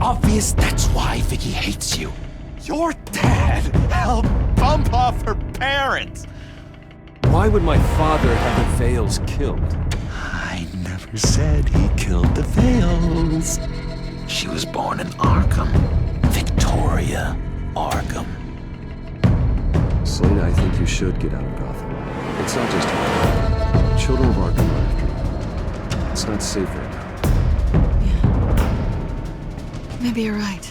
obvious that's why Vicky hates you. Your dad helped bump off her parents. Why would my father have the Vales killed? I never said he killed the Vales. She was born in Arkham. Victoria Arkham. Selena, I think you should get out of Gotham. It's not just Arkham. Children of Arkham are after you. It's not safe right now. Yeah. Maybe you're right.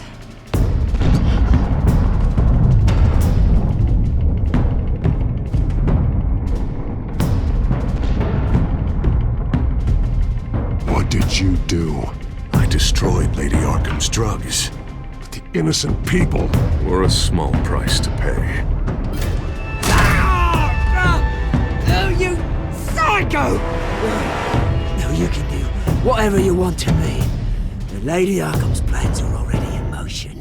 What did you do? I destroyed Lady Arkham's drugs. But the innocent people were a small price to pay. Oh, you psycho! Now you can do whatever you want to me. The Lady Arkham's plans are already in motion.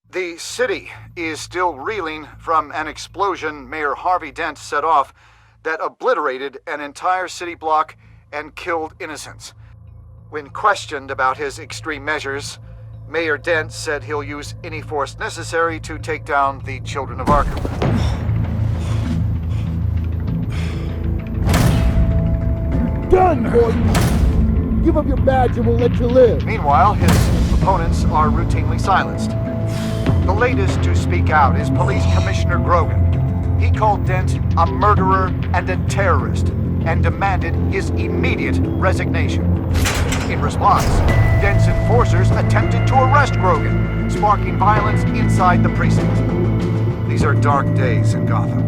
The city is still reeling from an explosion Mayor Harvey Dent set off that obliterated an entire city block and killed innocents. When questioned about his extreme measures, Mayor Dent said he'll use any force necessary to take down the children of Arkham. Done, Gordon! Give up your badge and we'll let you live. Meanwhile, his opponents are routinely silenced. The latest to speak out is Police Commissioner Grogan. He called Dent a murderer and a terrorist and demanded his immediate resignation. In response, Dent's enforcers attempted to arrest Grogan, sparking violence inside the precinct. These are dark days in Gotham.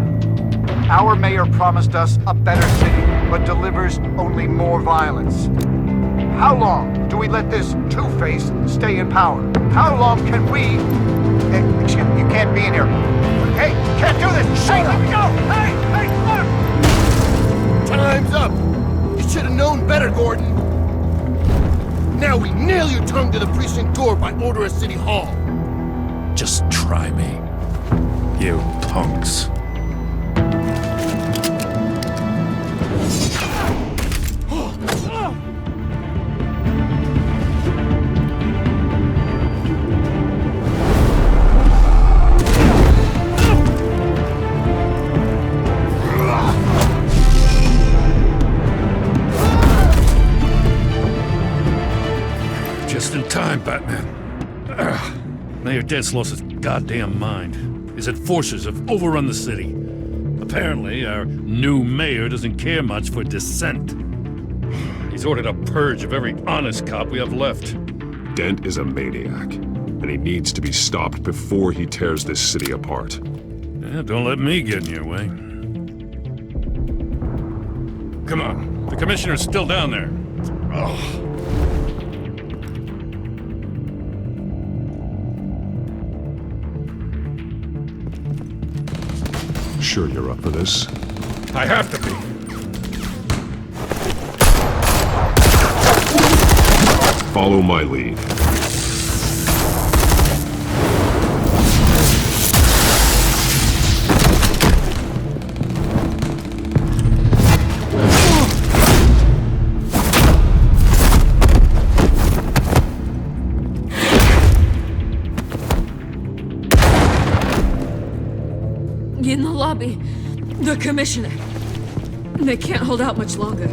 Our mayor promised us a better city, but delivers only more violence. How long do we let this two-face stay in power? How long can we... Excuse me, you can't be in here. Hey, can't do this! Shut up! Let me go! Hey, look! Time's up! You should have known better, Gordon. Now we nail your tongue to the precinct door by order of City Hall. Just try me, you punks. Just in time, Batman. Mayor Dent's lost his goddamn mind. His enforcers have overrun the city. Apparently, our new mayor doesn't care much for dissent. He's ordered a purge of every honest cop we have left. Dent is a maniac, and he needs to be stopped before he tears this city apart. Yeah, don't let me get in your way. Come on, the commissioner's still down there. Oh. Sure you're up for this? I have to be. Follow my lead. In the lobby, the commissioner. They can't hold out much longer.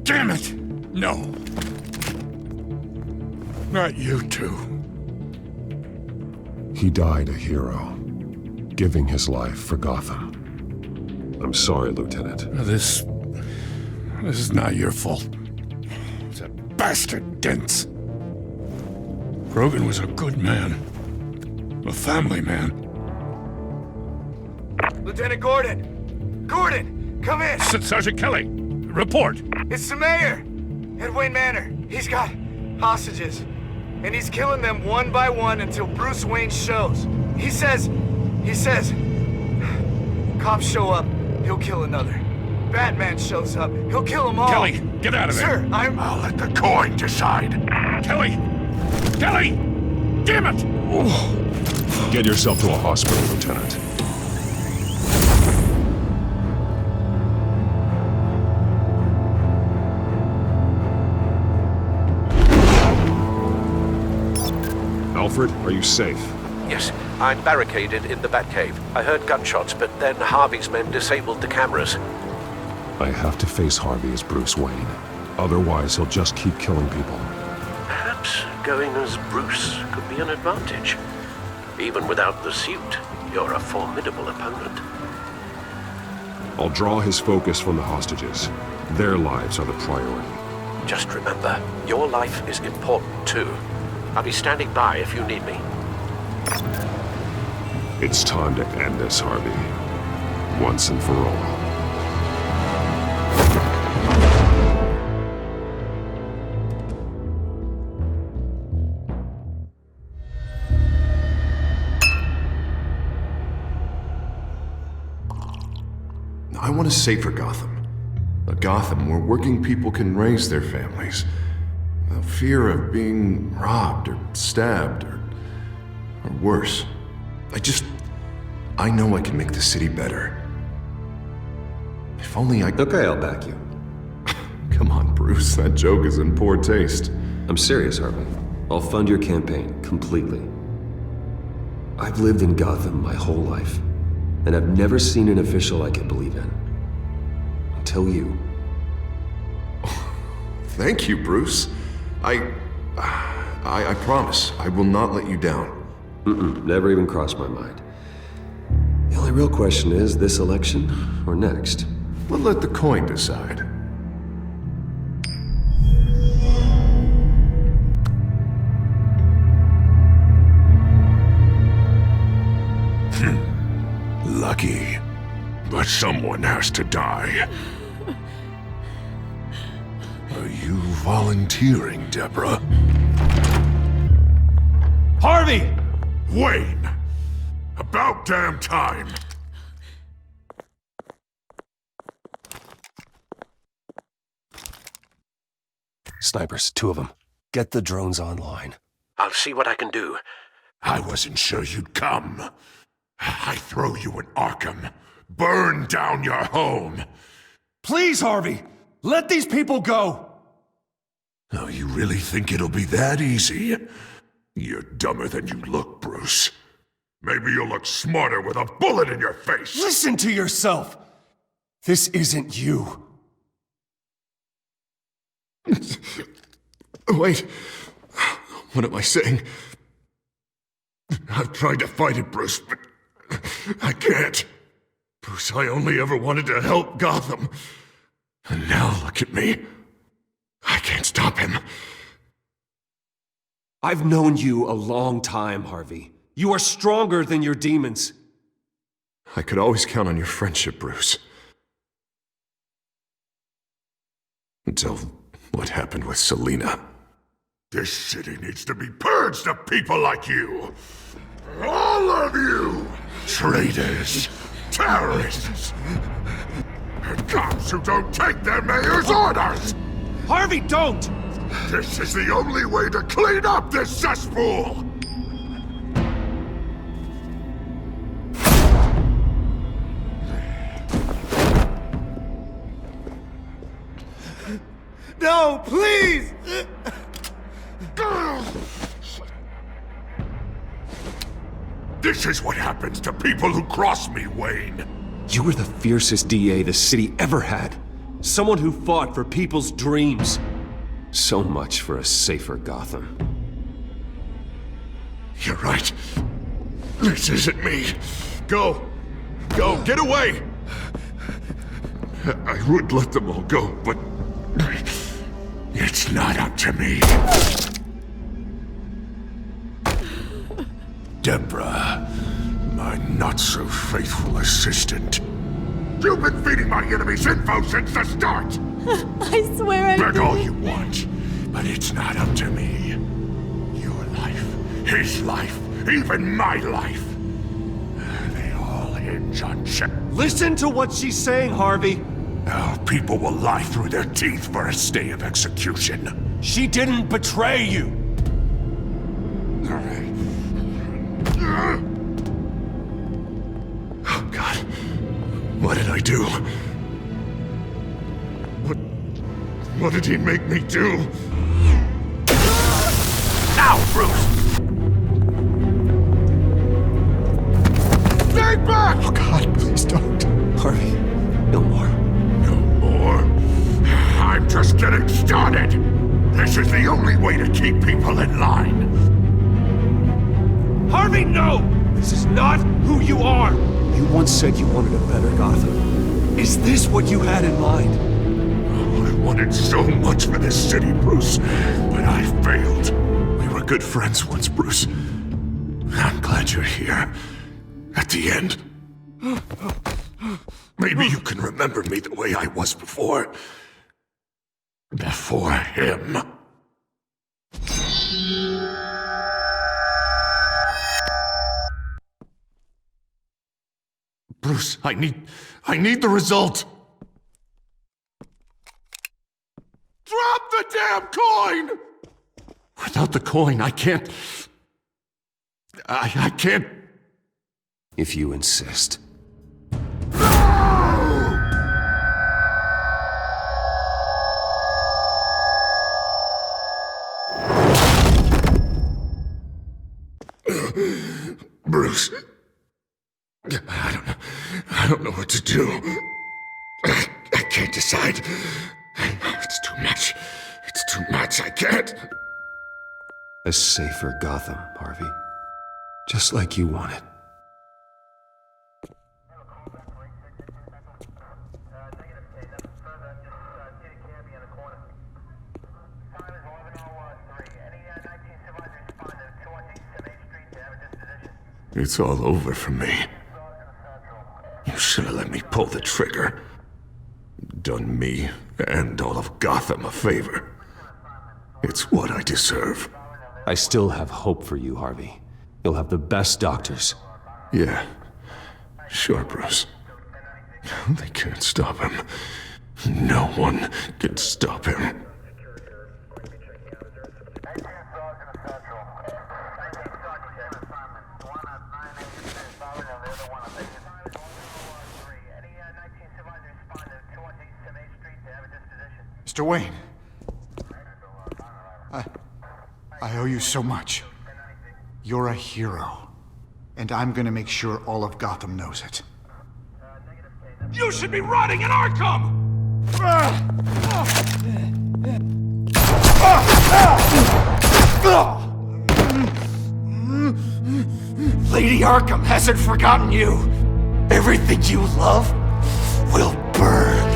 Damn it! No. Not you two. He died a hero, giving his life for Gotham. I'm sorry, Lieutenant. This is not your fault. It's a bastard Dent. Grogan was a good man. A family man. Lieutenant Gordon! Gordon, come in! Sergeant Kelly, report. It's the mayor! At Wayne Manor. He's got hostages. And he's killing them one by one until Bruce Wayne shows. He says, cops show up, he'll kill another. Batman shows up, he'll kill them all. Kelly, get out of there. Sir, I'll let the coin decide. Kelly! Kelly! Damn it! Get yourself to a hospital, Lieutenant. Alfred, are you safe? Yes, I'm barricaded in the Batcave. I heard gunshots, but then Harvey's men disabled the cameras. I have to face Harvey as Bruce Wayne. Otherwise, he'll just keep killing people. Perhaps going as Bruce could be an advantage. Even without the suit, you're a formidable opponent. I'll draw his focus from the hostages. Their lives are the priority. Just remember, your life is important too. I'll be standing by if you need me. It's time to end this, Harvey. Once and for all. I want a safer Gotham. A Gotham where working people can raise their families. Without fear of being robbed or stabbed or worse. I know I can make the city better. If only I... Okay, I'll back you. Come on, Bruce, that joke is in poor taste. I'm serious, Harvey. I'll fund your campaign, completely. I've lived in Gotham my whole life, and I've never seen an official I can believe in. Until you. Thank you, Bruce. I promise, I will not let you down. Never even crossed my mind. The only real question is, this election or next? We'll let the coin decide. Lucky. But someone has to die. Are you volunteering, Deborah? Harvey! Wayne! About damn time! Snipers, 2 of them. Get the drones online. I'll see what I can do. I wasn't sure you'd come. I throw you in Arkham. Burn down your home. Please, Harvey! Let these people go! Oh, you really think it'll be that easy? You're dumber than you look, Bruce. Maybe you'll look smarter with a bullet in your face. Listen to yourself! This isn't you. Wait. What am I saying? I've tried to fight it, Bruce, but I can't. Bruce, I only ever wanted to help Gotham. And now look at me. I can't stop him. I've known you a long time, Harvey. You are stronger than your demons. I could always count on your friendship, Bruce. Until what happened with Selina. This city needs to be purged of people like you. All of you! Traitors, terrorists, and cops who don't take their mayor's orders! Harvey, don't! This is the only way to clean up this cesspool! No, please! This is what happens to people who cross me, Wayne. You were the fiercest DA the city ever had. Someone who fought for people's dreams. So much for a safer Gotham. You're right. This isn't me. Go! Go! Get away! I would let them all go, but it's not up to me. Deborah, my not-so-faithful assistant. You've been feeding my enemies info since the start! I swear I Beg didn't. all you want, but it's not up to me. Your life, his life, even my life. They all hinge on check. Listen to what she's saying, Harvey. Now people will lie through their teeth for a stay of execution. She didn't betray you. Oh, God. What did I do? What did he make me do? Now, Bruce! Stay back! Oh, God, please don't. Harvey, no more. No more? I'm just getting started! This is the only way to keep people in line. Harvey, no! This is not who you are! You once said you wanted a better Gotham. Is this what you had in mind? Oh, I wanted so much for this city, Bruce, but I failed. We were good friends once, Bruce. I'm glad you're here. At the end. Maybe you can remember me the way I was before. Before him. Bruce, I need the result. Drop the damn coin! Without the coin, I can't... I can't... If you insist. Bruce... I don't know what to do. I can't decide. It's too much. It's too much. I can't. A safer Gotham, Harvey. Just like you wanted. It's all over for me. You should have let me pull the trigger. Done me and all of Gotham a favor. It's what I deserve. I still have hope for you, Harvey. You'll have the best doctors. Yeah. Sure, Bruce. They can't stop him. No one can stop him. Mr. Wayne, I owe you so much. You're a hero, and I'm gonna make sure all of Gotham knows it. You should be rotting in Arkham! Lady Arkham hasn't forgotten you. Everything you love will burn.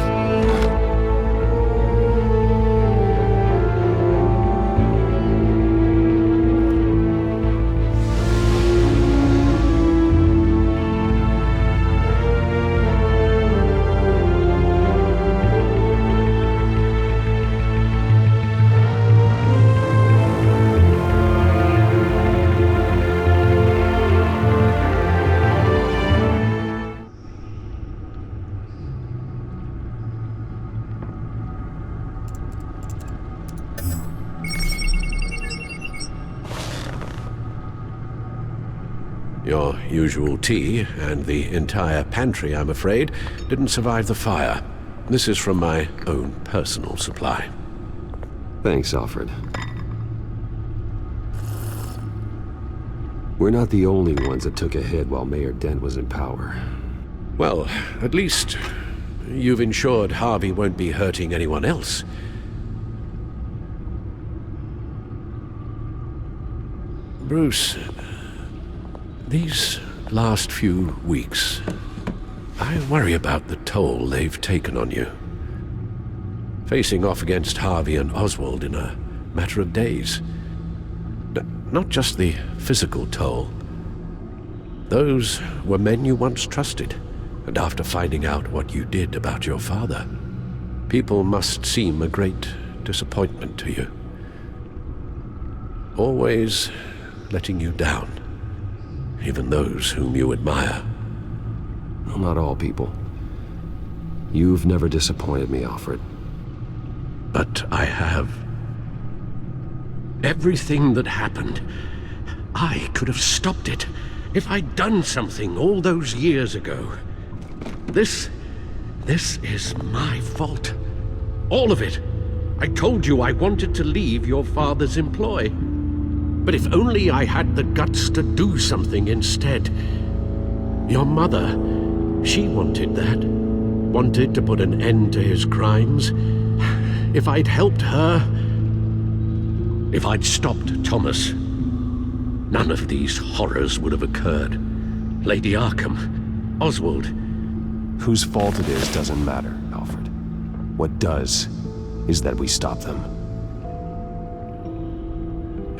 Your usual tea and the entire pantry, I'm afraid, didn't survive the fire. This is from my own personal supply. Thanks, Alfred. We're not the only ones that took a hit while Mayor Dent was in power. Well, at least you've ensured Harvey won't be hurting anyone else. Bruce, these last few weeks, I worry about the toll they've taken on you. Facing off against Harvey and Oswald in a matter of days. Not just the physical toll. Those were men you once trusted, and after finding out what you did about your father, people must seem a great disappointment to you. Always letting you down, even those whom you admire. Well, not all people. You've never disappointed me, Alfred. But I have. Everything that happened, I could have stopped it if I'd done something all those years ago. This is my fault. All of it. I told you I wanted to leave your father's employ. But if only I had the guts to do something instead. Your mother, she wanted that. Wanted to put an end to his crimes. If I'd helped her, if I'd stopped Thomas, none of these horrors would have occurred. Lady Arkham, Oswald. Whose fault it is doesn't matter, Alfred. What does is that we stop them.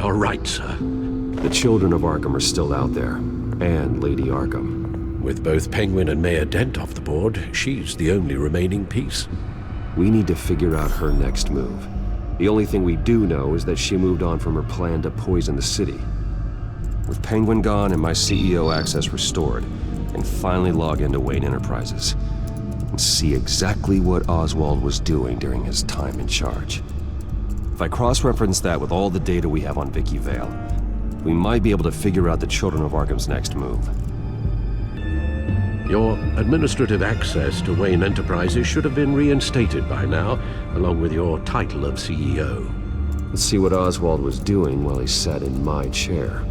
All right, sir. The children of Arkham are still out there, and Lady Arkham. With both Penguin and Mayor Dent off the board, she's the only remaining piece. We need to figure out her next move. The only thing we do know is that she moved on from her plan to poison the city. With Penguin gone and my CEO access restored, I can finally log into Wayne Enterprises and see exactly what Oswald was doing during his time in charge. If I cross-reference that with all the data we have on Vicky Vale, we might be able to figure out the Children of Arkham's next move. Your administrative access to Wayne Enterprises should have been reinstated by now, along with your title of CEO. Let's see what Oswald was doing while he sat in my chair.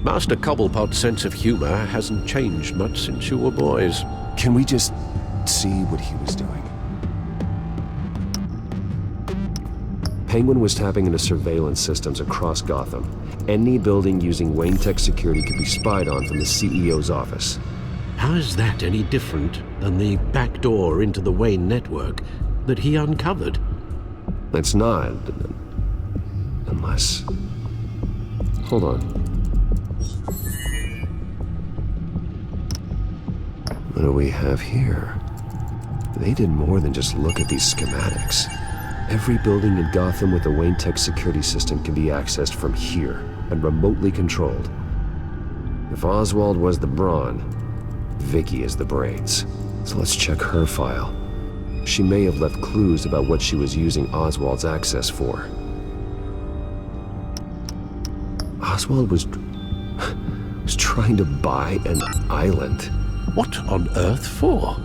Master Cobblepot's sense of humor hasn't changed much since you were boys. Can we just see what he was doing? Penguin was tapping into surveillance systems across Gotham. Any building using Wayne Tech security could be spied on from the CEO's office. How is that any different than the back door into the Wayne network that he uncovered? It's not. Unless... Hold on. What do we have here? They did more than just look at these schematics. Every building in Gotham with a Wayne Tech security system can be accessed from here and remotely controlled. If Oswald was the brawn, Vicky is the brains. So let's check her file. She may have left clues about what she was using Oswald's access for. Oswald was trying to buy an island. What on earth for?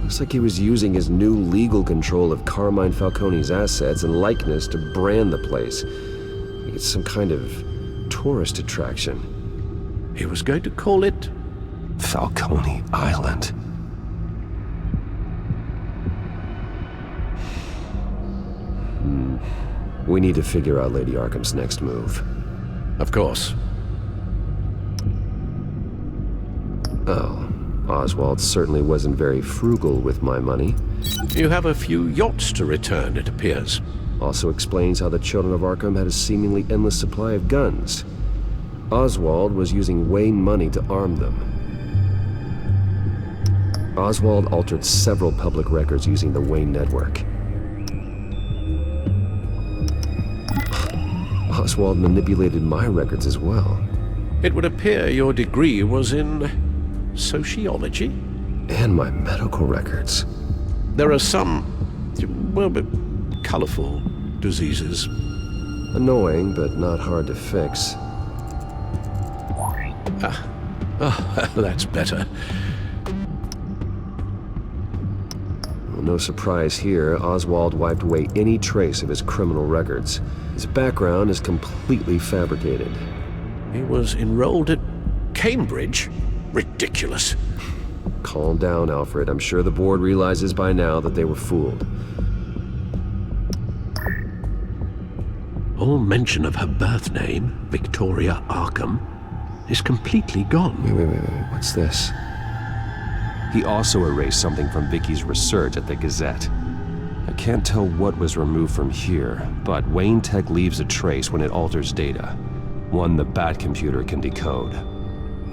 Looks like he was using his new legal control of Carmine Falcone's assets and likeness to brand the place. Like it's some kind of tourist attraction. He was going to call it... Falcone Island. We need to figure out Lady Arkham's next move. Of course. Oh. Oswald certainly wasn't very frugal with my money. You have a few yachts to return, it appears. Also explains how the Children of Arkham had a seemingly endless supply of guns. Oswald was using Wayne money to arm them. Oswald altered several public records using the Wayne network. Oswald manipulated my records as well. It would appear your degree was in... sociology? And my medical records. There are some, well, colorful diseases. Annoying, but not hard to fix. That's better. Well, no surprise here, Oswald wiped away any trace of his criminal records. His background is completely fabricated. He was enrolled at Cambridge? Ridiculous. Calm down, Alfred. I'm sure the board realizes by now that they were fooled. All mention of her birth name, Victoria Arkham, is completely gone. Wait. What's this? He also erased something from Vicky's research at the Gazette. I can't tell what was removed from here, but Wayne Tech leaves a trace when it alters data. One the Bat computer can decode.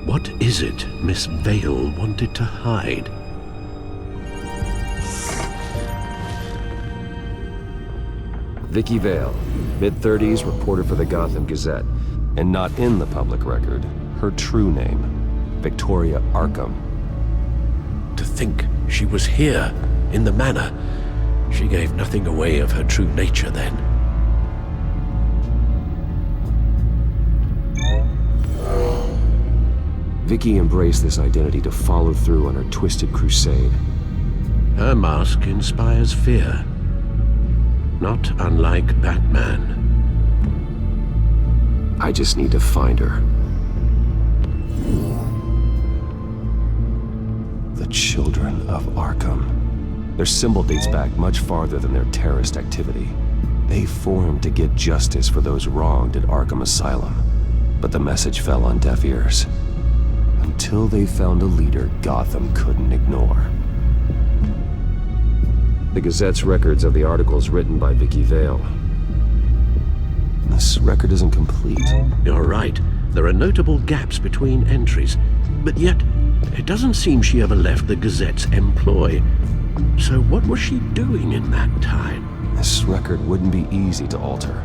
What is it Miss Vale wanted to hide? Vicky Vale, mid-30s, reporter for the Gotham Gazette, and not in the public record, her true name, Victoria Arkham. To think she was here, in the manor. She gave nothing away of her true nature then. Vicky embraced this identity to follow through on her twisted crusade. Her mask inspires fear. Not unlike Batman. I just need to find her. The Children of Arkham. Their symbol dates back much farther than their terrorist activity. They formed to get justice for those wronged at Arkham Asylum. But the message fell on deaf ears. Until they found a leader Gotham couldn't ignore. The Gazette's records of the articles written by Vicky Vale. This record isn't complete. You're right. There are notable gaps between entries. But yet, it doesn't seem she ever left the Gazette's employ. So what was she doing in that time? This record wouldn't be easy to alter.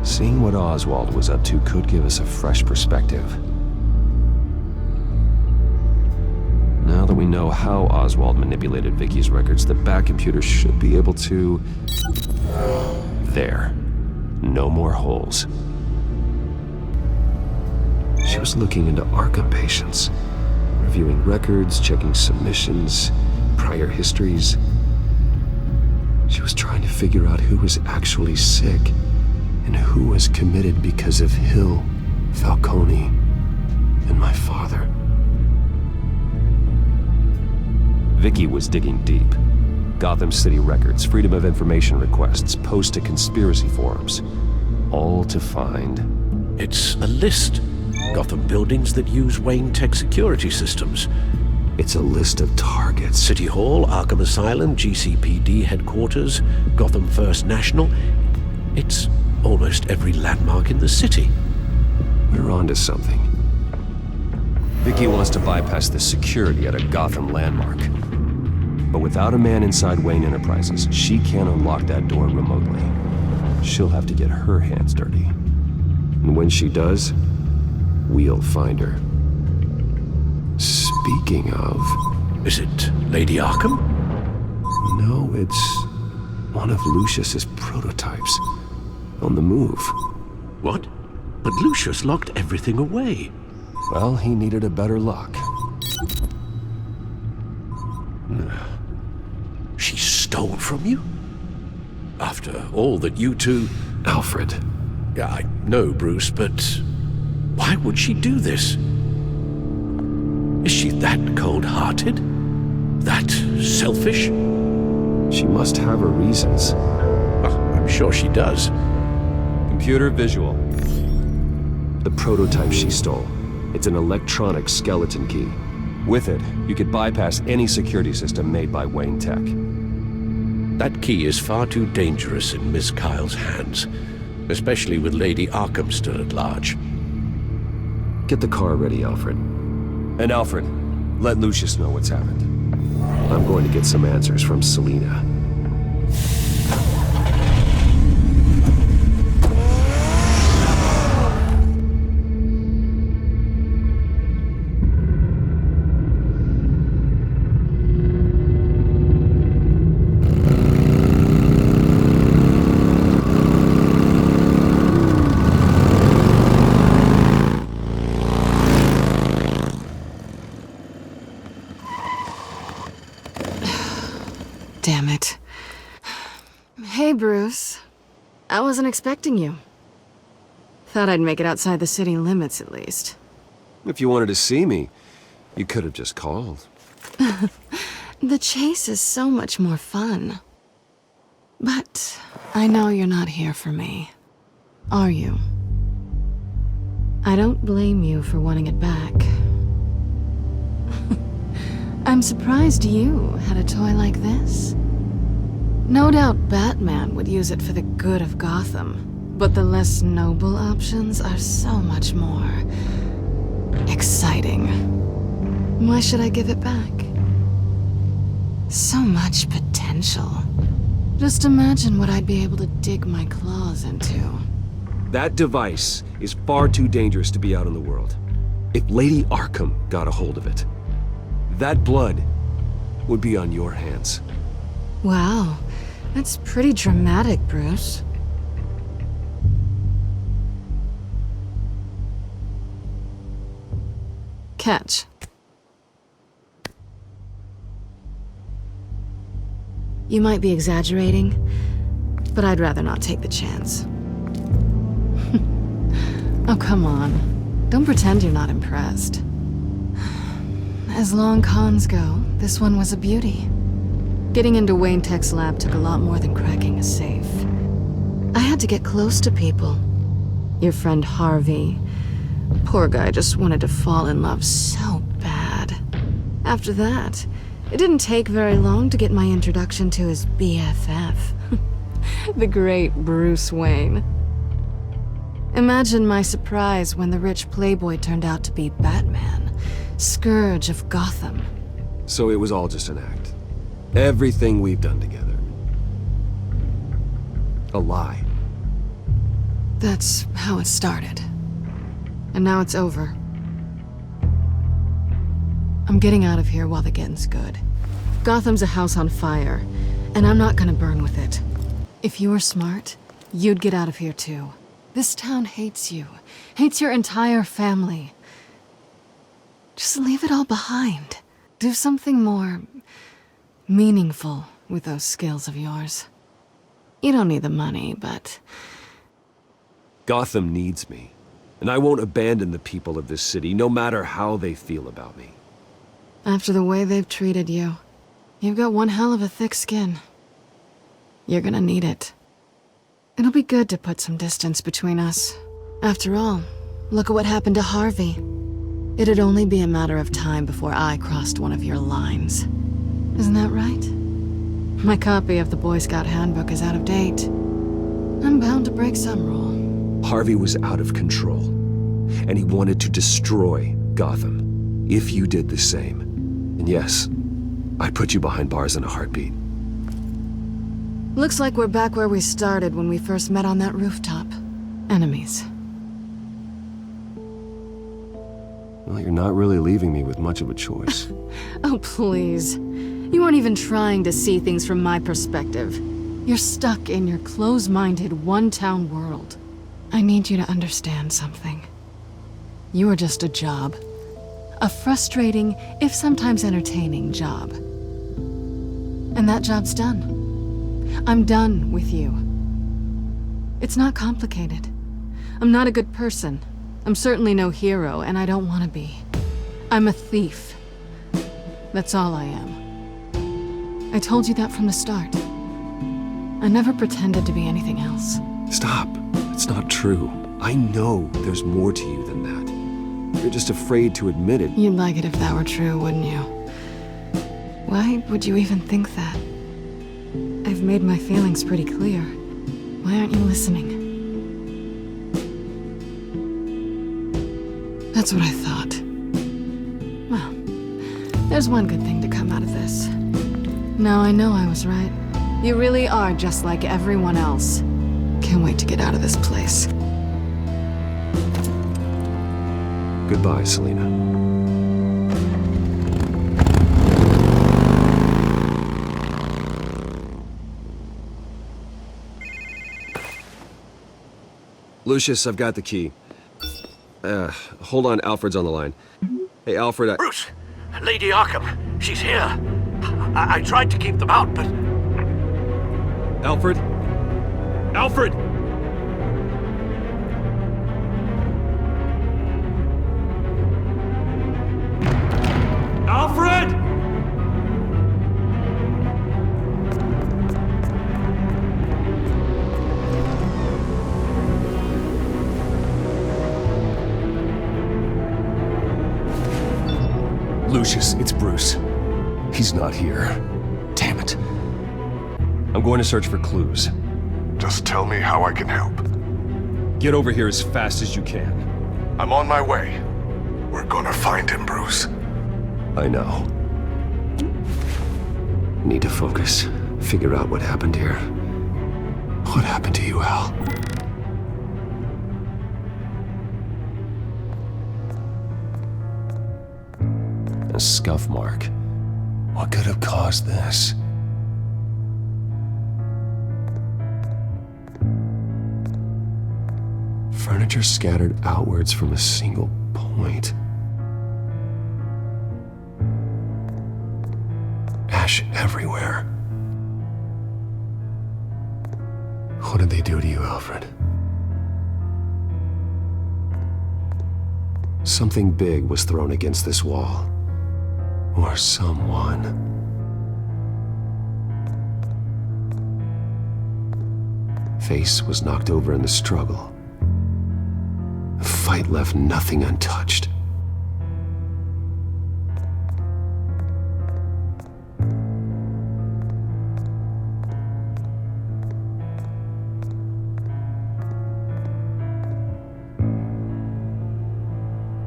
Seeing what Oswald was up to could give us a fresh perspective. Now that we know how Oswald manipulated Vicky's records, the Bat computer should be able to... There. No more holes. She was looking into Arkham patients, reviewing records, checking submissions, prior histories. She was trying to figure out who was actually sick and who was committed because of Hill, Falcone, and my father. Vicky was digging deep. Gotham City records, Freedom of Information requests, posts to conspiracy forums. All to find... It's a list. Gotham buildings that use Wayne Tech security systems. It's a list of targets. City Hall, Arkham Asylum, GCPD headquarters, Gotham First National. It's almost every landmark in the city. We're onto something. Vicky wants to bypass the security at a Gotham landmark. But without a man inside Wayne Enterprises, she can't unlock that door remotely. She'll have to get her hands dirty. And when she does, we'll find her. Speaking of... Is it Lady Arkham? No, it's one of Lucius's prototypes. On the move. What? But Lucius locked everything away. Well, he needed a better lock. She stole from you? After all that you two... Alfred. Yeah, I know, Bruce, but... why would she do this? Is she that cold-hearted? That selfish? She must have her reasons. Oh, I'm sure she does. Computer visual. The prototype she stole. It's an electronic skeleton key. With it, you could bypass any security system made by Wayne Tech. That key is far too dangerous in Miss Kyle's hands, especially with Lady Arkham still at large. Get the car ready, Alfred. And Alfred, let Lucius know what's happened. I'm going to get some answers from Selina. Damn it. Hey, Bruce. I wasn't expecting you. Thought I'd make it outside the city limits, at least. If you wanted to see me, you could have just called. The chase is so much more fun. But I know you're not here for me, are you? I don't blame you for wanting it back. I'm surprised you had a toy like this. No doubt Batman would use it for the good of Gotham, but the less noble options are so much more exciting. Why should I give it back? So much potential. Just imagine what I'd be able to dig my claws into. That device is far too dangerous to be out in the world. If Lady Arkham got a hold of it, that blood would be on your hands. Wow, that's pretty dramatic, Bruce. Catch. You might be exaggerating, but I'd rather not take the chance. Oh, come on. Don't pretend you're not impressed. As long cons go, this one was a beauty. Getting into Wayne Tech's lab took a lot more than cracking a safe. I had to get close to people. Your friend Harvey. Poor guy just wanted to fall in love so bad. After that, it didn't take very long to get my introduction to his BFF. The great Bruce Wayne. Imagine my surprise when the rich playboy turned out to be Batman, Scourge of Gotham. So it was all just an act. Everything we've done together. A lie. That's how it started. And now it's over. I'm getting out of here while the getting's good. Gotham's a house on fire, and I'm not gonna burn with it. If you were smart, you'd get out of here too. This town hates you, hates your entire family. Just leave it all behind. Do something more meaningful with those skills of yours. You don't need the money, but... Gotham needs me, and I won't abandon the people of this city, no matter how they feel about me. After the way they've treated you, you've got one hell of a thick skin. You're gonna need it. It'll be good to put some distance between us. After all, look at what happened to Harvey. It'd only be a matter of time before I crossed one of your lines. Isn't that right? My copy of the Boy Scout Handbook is out of date. I'm bound to break some rule. Harvey was out of control, and he wanted to destroy Gotham. If you did the same, and yes, I'd put you behind bars in a heartbeat. Looks like we're back where we started when we first met on that rooftop. Enemies. Well, you're not really leaving me with much of a choice. Oh, please. You aren't even trying to see things from my perspective. You're stuck in your close-minded, one-town world. I need you to understand something. You are just a job. A frustrating, if sometimes entertaining job. And that job's done. I'm done with you. It's not complicated. I'm not a good person. I'm certainly no hero, and I don't want to be. I'm a thief. That's all I am. I told you that from the start. I never pretended to be anything else. Stop. It's not true. I know there's more to you than that. You're just afraid to admit it. You'd like it if that were true, wouldn't you? Why would you even think that? I've made my feelings pretty clear. Why aren't you listening? That's what I thought. Well, there's one good thing to come out of this. Now I know I was right. You really are just like everyone else. Can't wait to get out of this place. Goodbye, Selina. Lucius, I've got the key. Hold on, Alfred's on the line. Hey, Alfred, Bruce! Lady Arkham, she's here. I tried to keep them out, but... Alfred? Alfred! Alfred! suspicious. It's Bruce. He's not here. Damn it. I'm going to search for clues. Just tell me how I can help. Get over here as fast as you can. I'm on my way. We're gonna find him, Bruce. I know. Need to focus. Figure out what happened here. What happened to you, Al? A scuff mark. What could have caused this? Furniture scattered outwards from a single point. Ash everywhere. What did they do to you, Alfred? Something big was thrown against this wall. Or someone. Face was knocked over in the struggle. The fight left nothing untouched.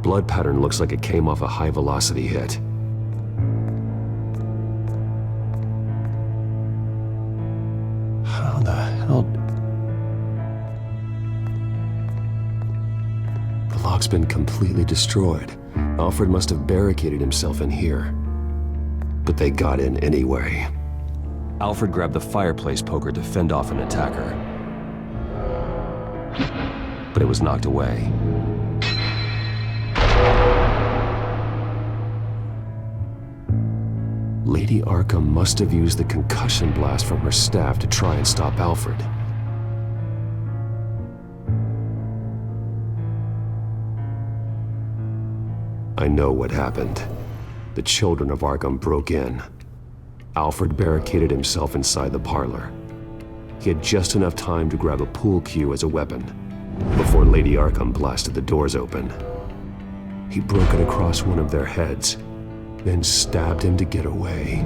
Blood pattern looks like it came off a high-velocity hit. How the hell... The lock's been completely destroyed. Alfred must have barricaded himself in here. But they got in anyway. Alfred grabbed the fireplace poker to fend off an attacker. But it was knocked away. Lady Arkham must have used the concussion blast from her staff to try and stop Alfred. I know what happened. The children of Arkham broke in. Alfred barricaded himself inside the parlor. He had just enough time to grab a pool cue as a weapon before Lady Arkham blasted the doors open. He broke it across one of their heads, then stabbed him to get away.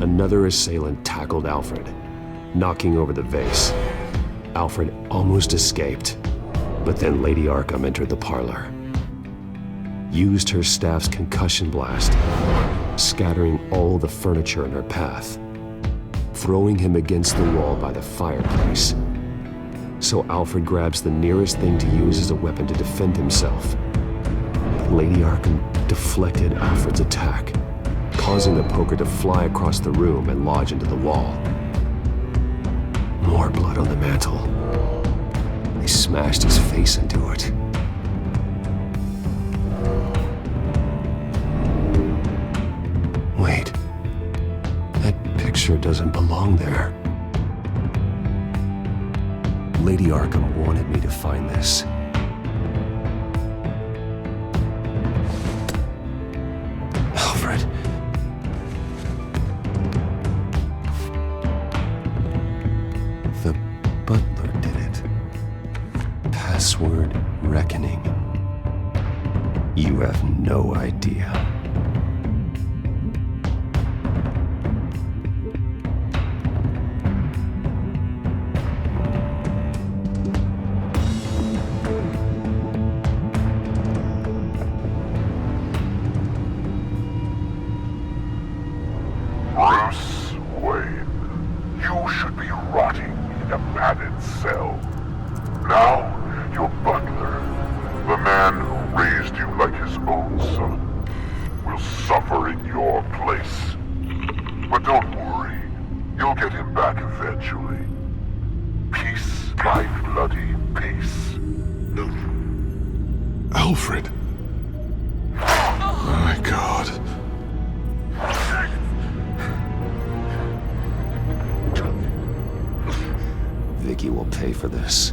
Another assailant tackled Alfred, knocking over the vase. Alfred almost escaped, but then Lady Arkham entered the parlor. Used her staff's concussion blast, scattering all the furniture in her path, throwing him against the wall by the fireplace. So Alfred grabs the nearest thing to use as a weapon to defend himself. But Lady Arkham deflected Alfred's attack, causing the poker to fly across the room and lodge into the wall. More blood on the mantel. They smashed his face into it. Wait, that picture doesn't belong there. Lady Arkham wanted me to find this. Alfred. The butler did it. Password reckoning. You have no idea. Bruce Wayne, you should be rotting in a padded cell. Now, your butler, the man who raised you like his own son, will suffer in your place. But don't worry, you'll get him back eventually. Peace by bloody peace. Alfred. My God. Vicky will pay for this.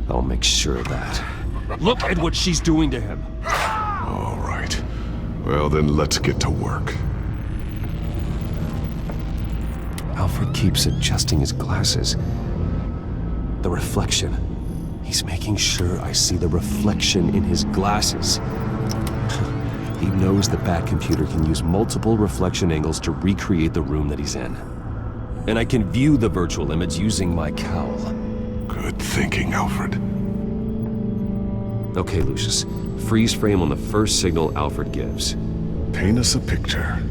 I'll make sure of that. Look at what she's doing to him. All right. Well, then let's get to work. Alfred keeps adjusting his glasses. The reflection. He's making sure I see the reflection in his glasses. He knows the Batcomputer can use multiple reflection angles to recreate the room that he's in. And I can view the virtual image using my cowl. Good thinking, Alfred. Okay, Lucius. Freeze frame on the first signal Alfred gives. Paint us a picture.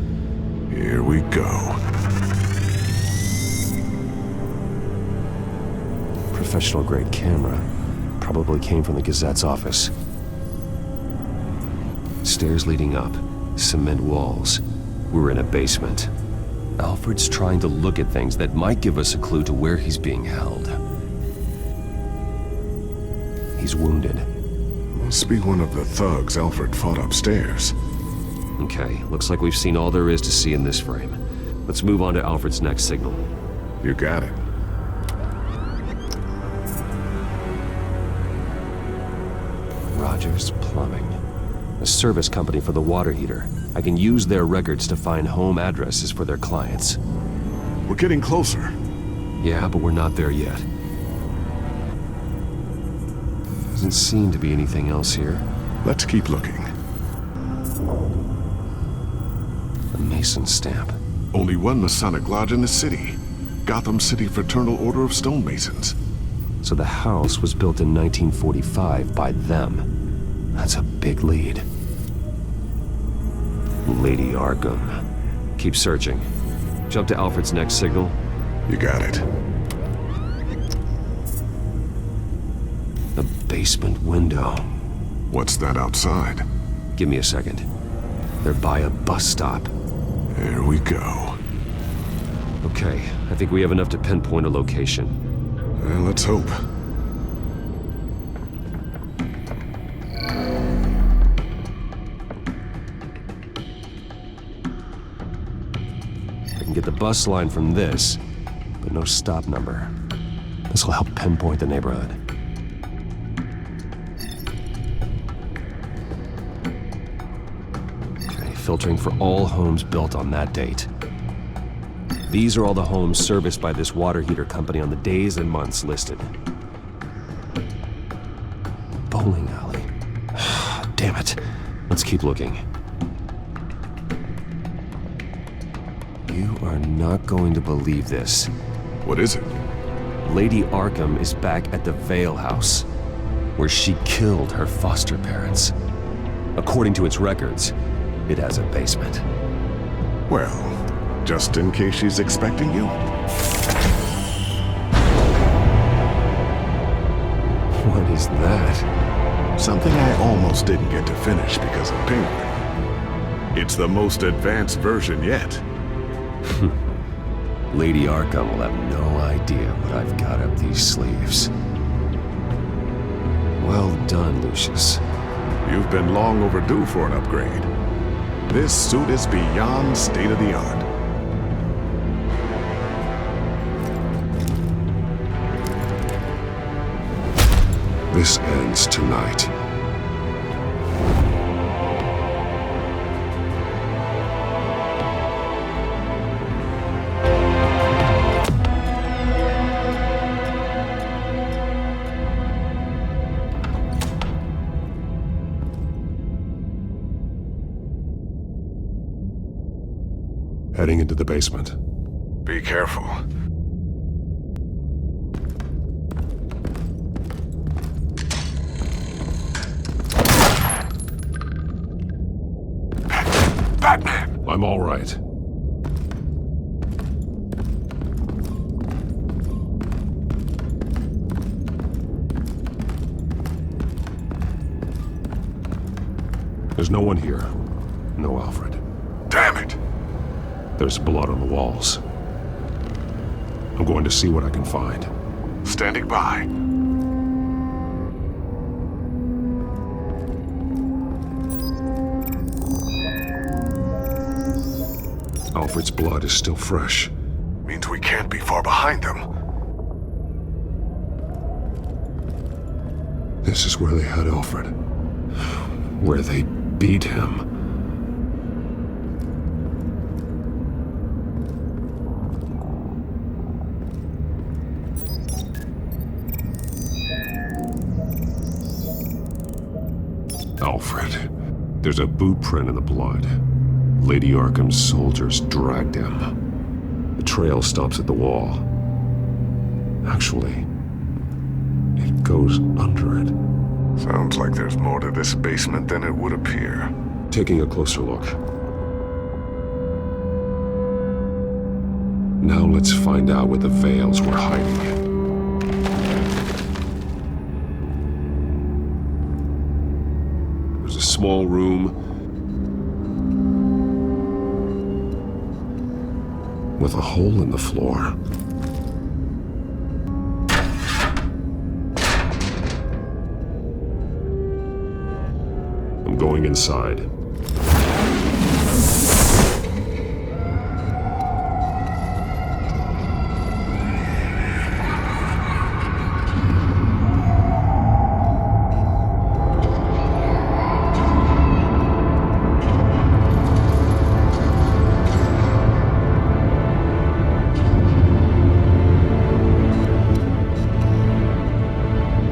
Here we go. Professional-grade camera. Probably came from the Gazette's office. Stairs leading up. Cement walls. We're in a basement. Alfred's trying to look at things that might give us a clue to where he's being held. He's wounded. Must be one of the thugs Alfred fought upstairs. Okay, looks like we've seen all there is to see in this frame. Let's move on to Alfred's next signal. You got it. Rogers Plumbing. A service company for the water heater. I can use their records to find home addresses for their clients. We're getting closer. Yeah, but we're not there yet. Doesn't seem to be anything else here. Let's keep looking. A Mason stamp. Only one Masonic lodge in the city. Gotham City Fraternal Order of Stonemasons. So the house was built in 1945 by them. That's a big lead. Lady Arkham. Keep searching. Jump to Alfred's next signal. You got it. The basement window. What's that outside? Give me a second. They're by a bus stop. Here we go. Okay, I think we have enough to pinpoint a location. Let's hope. I can get the bus line from this, but no stop number. This will help pinpoint the neighborhood. Okay, filtering for all homes built on that date. These are all the homes serviced by this water heater company on the days and months listed. Bowling alley. Damn it. Let's keep looking. You are not going to believe this. What is it? Lady Arkham is back at the Vale House, where she killed her foster parents. According to its records, it has a basement. Well, just in case she's expecting you. What is that? Something I almost didn't get to finish because of Penguin. It's the most advanced version yet. Lady Arkham will have no idea what I've got up these sleeves. Well done, Lucius. You've been long overdue for an upgrade. This suit is beyond state-of-the-art. This ends tonight. Heading into the basement. Be careful. Batman! I'm all right. There's no one here. No Alfred. Damn it! There's blood on the walls. I'm going to see what I can find. Standing by. Alfred's blood is still fresh. Means we can't be far behind them. This is where they had Alfred. Where they beat him. There's a boot print in the blood. Lady Arkham's soldiers dragged him. The trail stops at the wall. Actually, it goes under it. Sounds like there's more to this basement than it would appear. Taking a closer look. Now let's find out where the Veils were hiding. There's a small room with a hole in the floor. I'm going inside.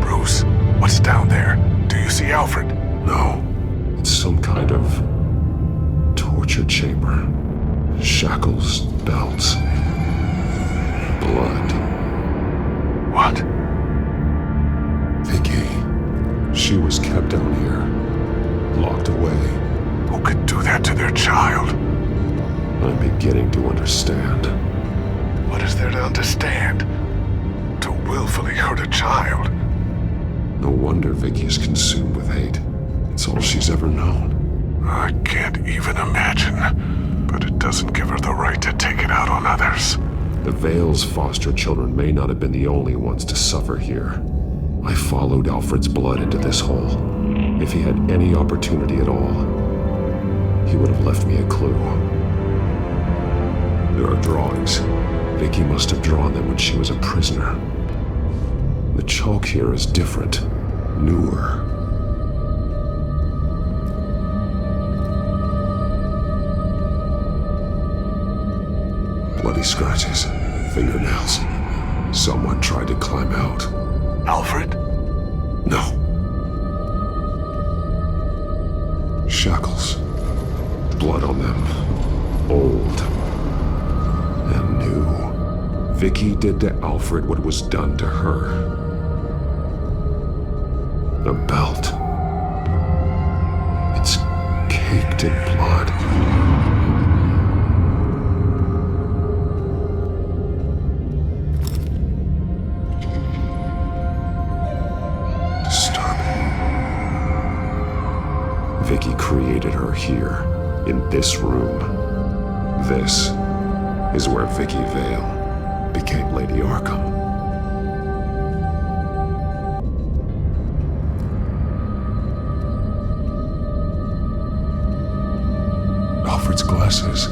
Bruce, what's down there? Do you see Alfred? No. It's some kind of torture chamber. Shackles, belts, blood. What? Vicky. She was kept down here, locked away. Who could do that to their child? I'm beginning to understand. What is there to understand? To willfully hurt a child? No wonder Vicky is consumed with hate. It's all she's ever known. I can't even imagine. But it doesn't give her the right to take it out on others. The Veil's foster children may not have been the only ones to suffer here. I followed Alfred's blood into this hole. If he had any opportunity at all, he would have left me a clue. There are drawings. Vicky must have drawn them when she was a prisoner. The chalk here is different, newer. Bloody scratches, fingernails. Someone tried to climb out. Alfred? No. Shackles. Blood on them. Old. And new. Vicky did to Alfred what was done to her. The belt. It's caked in blood. Vicky created her here, in this room. This is where Vicky Vale became Lady Arkham. Alfred's glasses.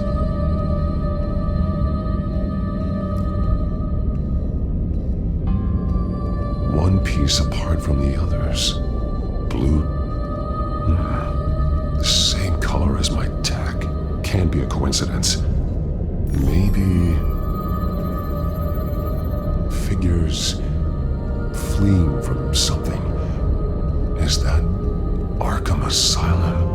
One piece apart from the others. Blue. The same color as my tech. Can't be a coincidence. Maybe figures fleeing from something. Is that Arkham Asylum?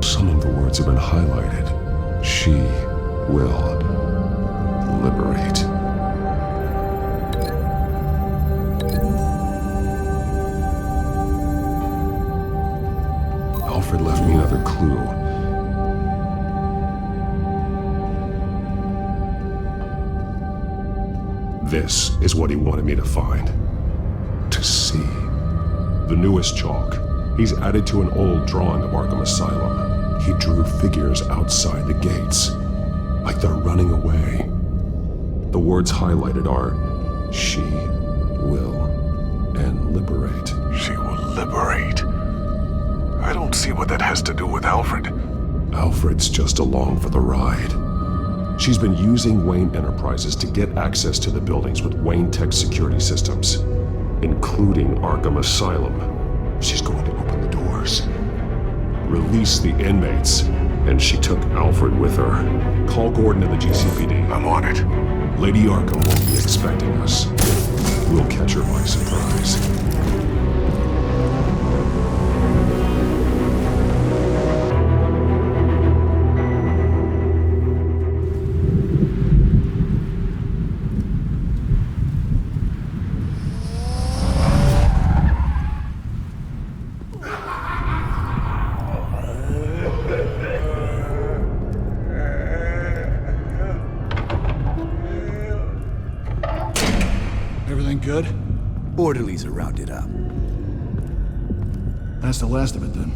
Some of the words have been highlighted. She will liberate. Alfred left me another clue. This is what he wanted me to find. To see. The newest chalk. He's added to an old drawing of Arkham Asylum. He drew figures outside the gates. Like they're running away. The words highlighted are, she will and liberate. She will liberate? I don't see what that has to do with Alfred. Alfred's just along for the ride. She's been using Wayne Enterprises to get access to the buildings with Wayne Tech security systems, including Arkham Asylum. She's going to open the doors, release the inmates, and she took Alfred with her. Call Gordon and the GCPD. I'm on it. Lady Arkham won't be expecting us. We'll catch her by surprise. good? Orderlies are rounded up. That's the last of it, then.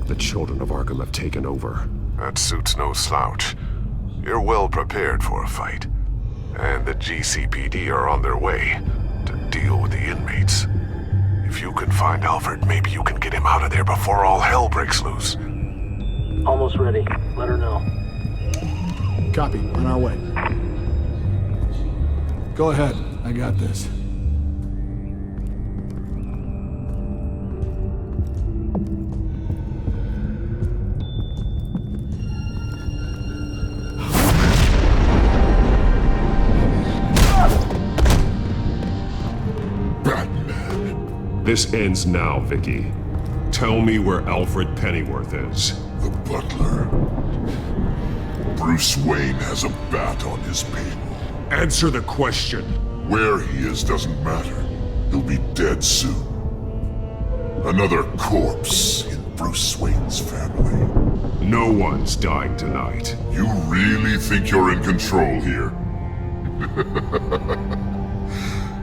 The children of Arkham have taken over. That suit's no slouch. You're well prepared for a fight. And the GCPD are on their way to deal with the inmates. If you can find Alfred, maybe you can get him out of there before all hell breaks loose. Almost ready. Let her know. Copy. On our way. Go ahead. I got this. This ends now, Vicky. Tell me where Alfred Pennyworth is. The butler. Bruce Wayne has a bat on his payroll. Answer the question. Where he is doesn't matter. He'll be dead soon. Another corpse in Bruce Wayne's family. No one's dying tonight. You really think you're in control here?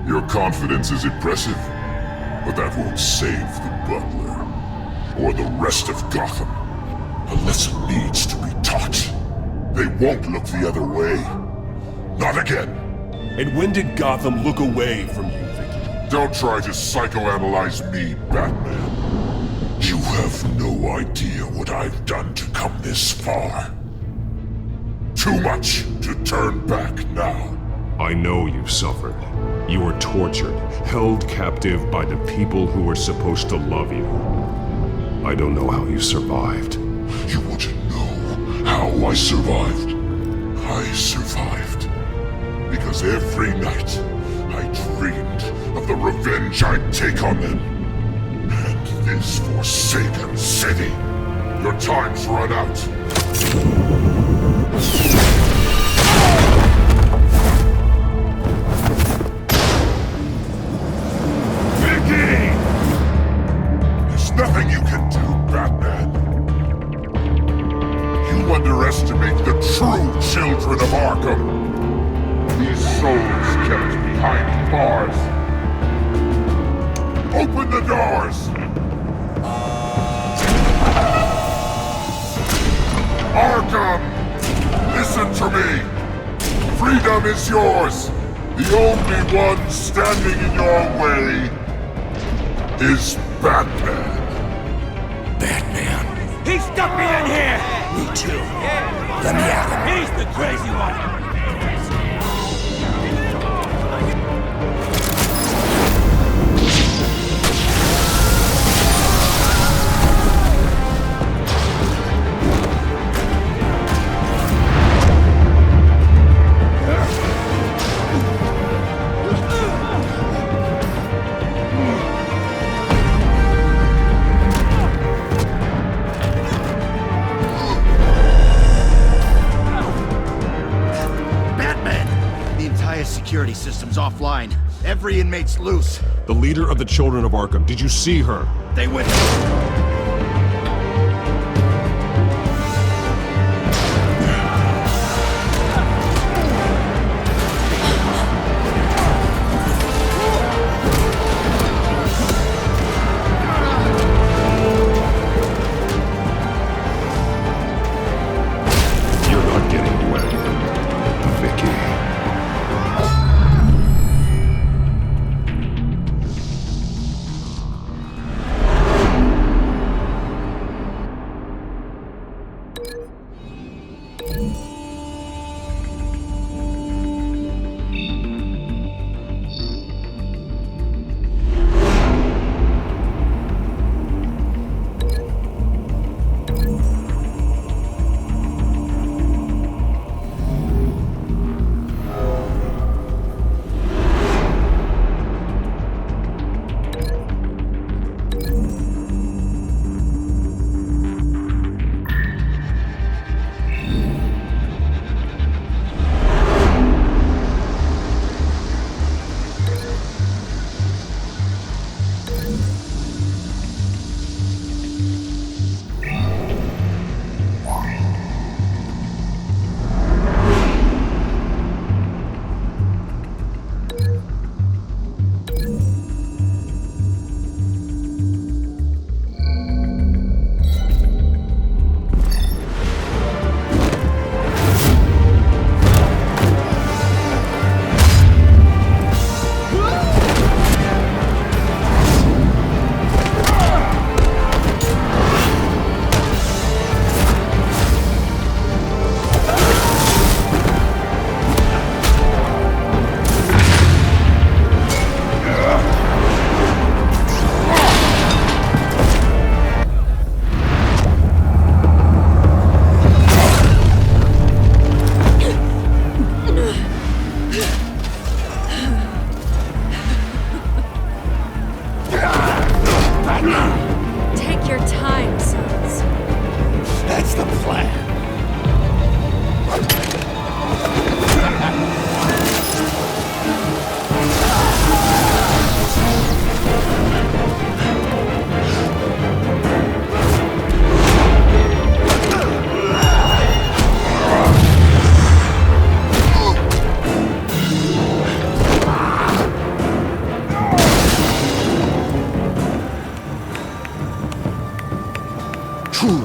Your confidence is impressive, but that won't save the butler or the rest of Gotham. A lesson needs to be taught. They won't look the other way. Not again. And when did Gotham look away from you, Vicky? Don't try to psychoanalyze me, Batman. You have no idea what I've done to come this far. Too much to turn back now. I know you've suffered. You were tortured, held captive by the people who were supposed to love you. I don't know how you survived. You want to know how I survived? I survived because every night I dreamed of the revenge I'd take on them. And this forsaken city. Your time's run out. Vicky! There's nothing you can do, Batman. You underestimate the true children of Arkham. These souls kept behind bars. Open the doors! Arkham! Listen to me! Freedom is yours! The only one standing in your way is Batman. Batman. He stuck me in here! Me too. Let me out. He's the crazy one. Security system's offline. Every inmate's loose. The leader of the Children of Arkham, did you see her? They went... You're not getting away, Vicky.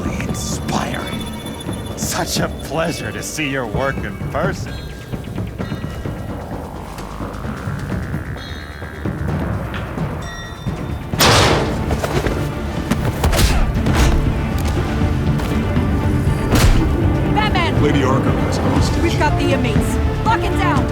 Truly inspiring. Such a pleasure to see your work in person. Batman! Lady Arkham has hostage. We've got the inmates. Lock it down!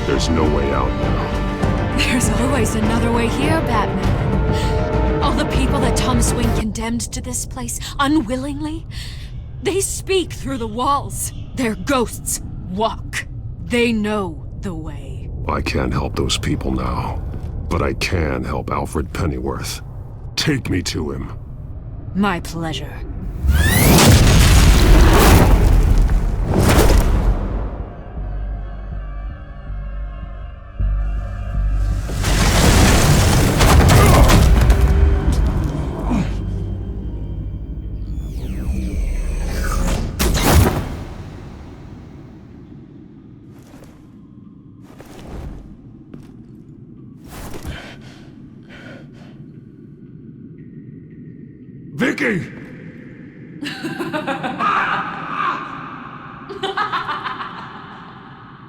There's no way out now. There's always another way here, Batman. All the people that Thomas Wayne condemned to this place unwillingly, they speak through the walls. Their ghosts walk. They know the way. I can't help those people now, but I can help Alfred Pennyworth. Take me to him. My pleasure. Vicky!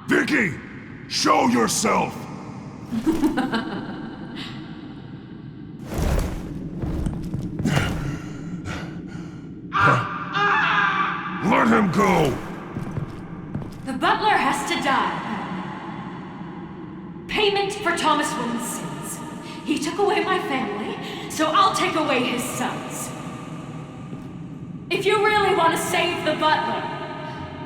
Vicky! Show yourself! Let him go! The butler has to die. Payment for Thomas Wayne's sins. He took away my family, so I'll take away his sons. If you really want to save the butler,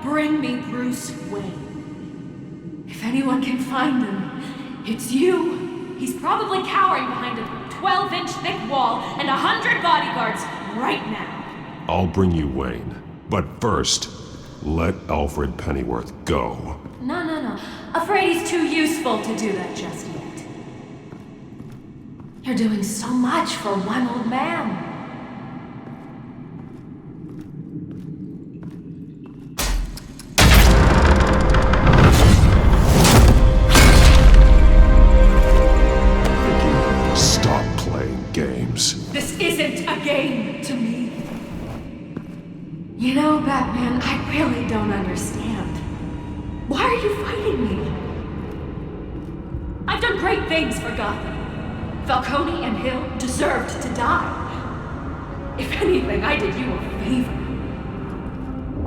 bring me Bruce Wayne. If anyone can find him, it's you. He's probably cowering behind a 12-inch thick wall and 100 bodyguards right now. I'll bring you Wayne. But first, let Alfred Pennyworth go. No. Afraid he's too useful to do that just yet. You're doing so much for one old man. Stop playing games. This isn't a game to me. You know, Batman, I really don't understand. Why are you fighting me? I've done great things for Gotham. Falcone and Hill deserved to die. If anything, I did you a favor.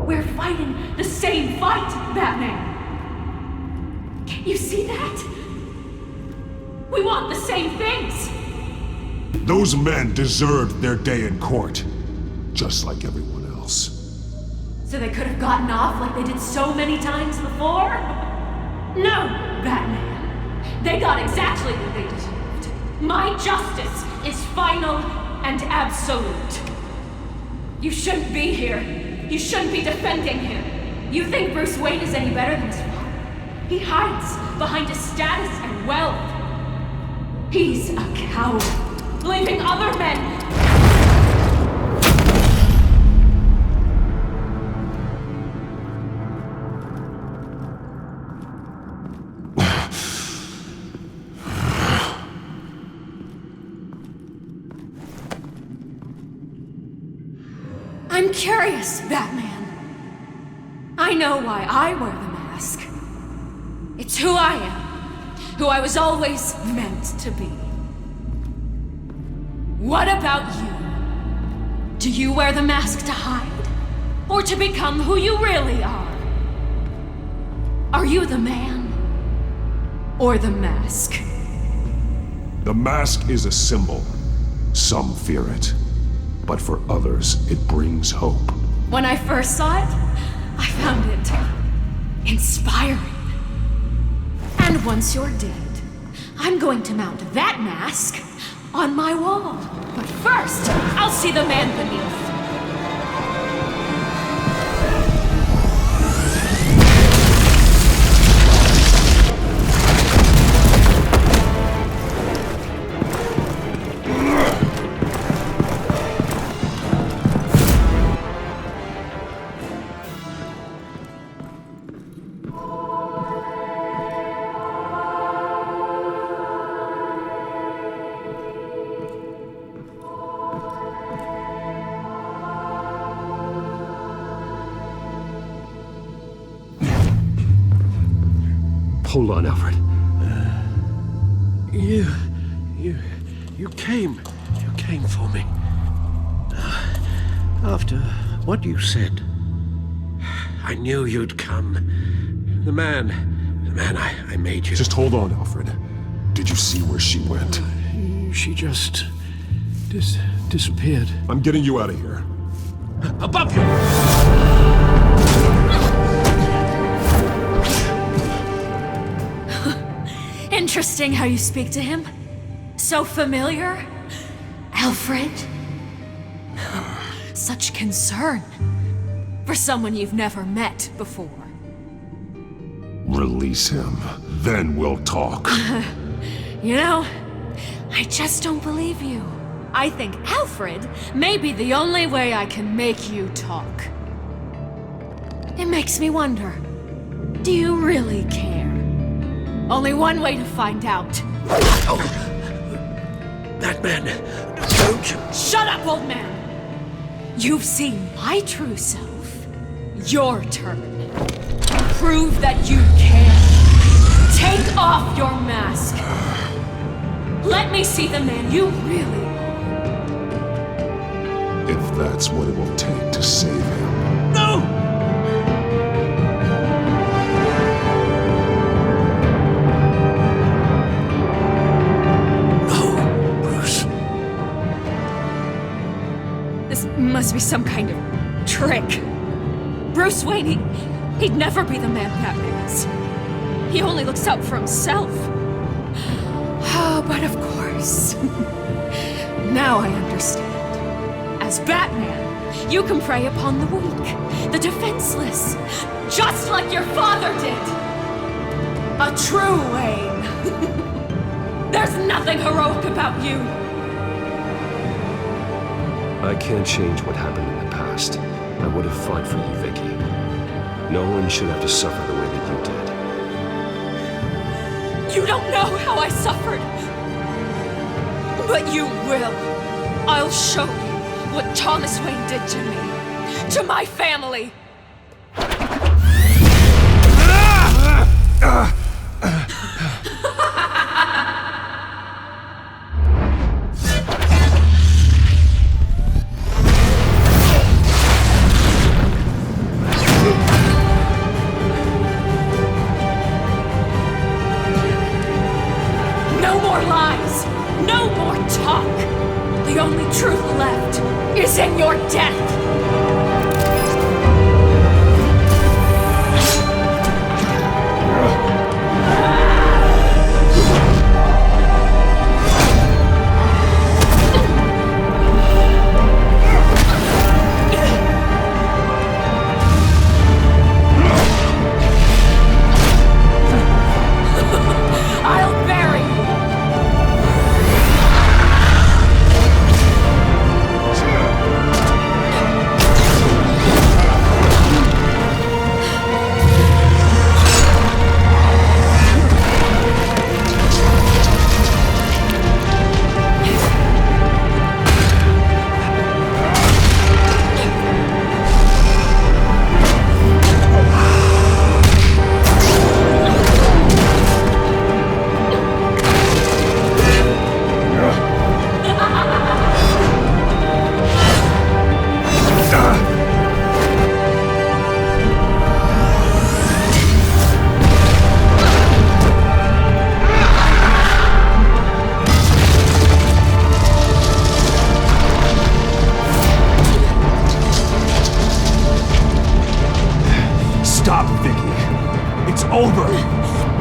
We're fighting the same fight, Batman. Can't you see that? We want the same things. Those men deserved their day in court, just like everyone else. So they could have gotten off like they did so many times before? No, Batman. They got exactly what they deserved. My justice is final and absolute. You shouldn't be here. You shouldn't be defending him. You think Bruce Wayne is any better than his father? He hides behind his status and wealth. He's a coward, leaving other men. I'm curious, Batman. I know why I wear the mask. It's who I am, who I was always meant to be. What about you? Do you wear the mask to hide, or to become who you really are? Are you the man, or the mask? The mask is a symbol. Some fear it. But for others, it brings hope. When I first saw it, I found it inspiring. And once you're dead, I'm going to mount that mask on my wall. But first, I'll see the man beneath. Hold on, Alfred. You came for me. After what you said, I knew you'd come. The man I made you. Just hold on, Alfred. Did you see where she went? She just disappeared. I'm getting you out of here. Above you! Interesting how you speak to him. So familiar. Alfred. Such concern. For someone you've never met before. Release him. Then we'll talk. You know, I just don't believe you. I think Alfred may be the only way I can make you talk. It makes me wonder, do you really care? Only one way to find out. Oh. That man, don't... Shut up, old man! You've seen my true self. Your turn. Prove that you care. Take off your mask. Let me see the man you really are. If that's what it will take to save him. No! Must be some kind of trick. Bruce Wayne, he'd never be the man Batman is. He only looks out for himself. Oh, but of course. Now I understand. As Batman, you can prey upon the weak, the defenseless, just like your father did. A true Wayne. There's nothing heroic about you. I can't change what happened in the past. I would have fought for you, Vicky. No one should have to suffer the way that you did. You don't know how I suffered. But you will. I'll show you what Thomas Wayne did to me. To my family. The only truth left is in your death!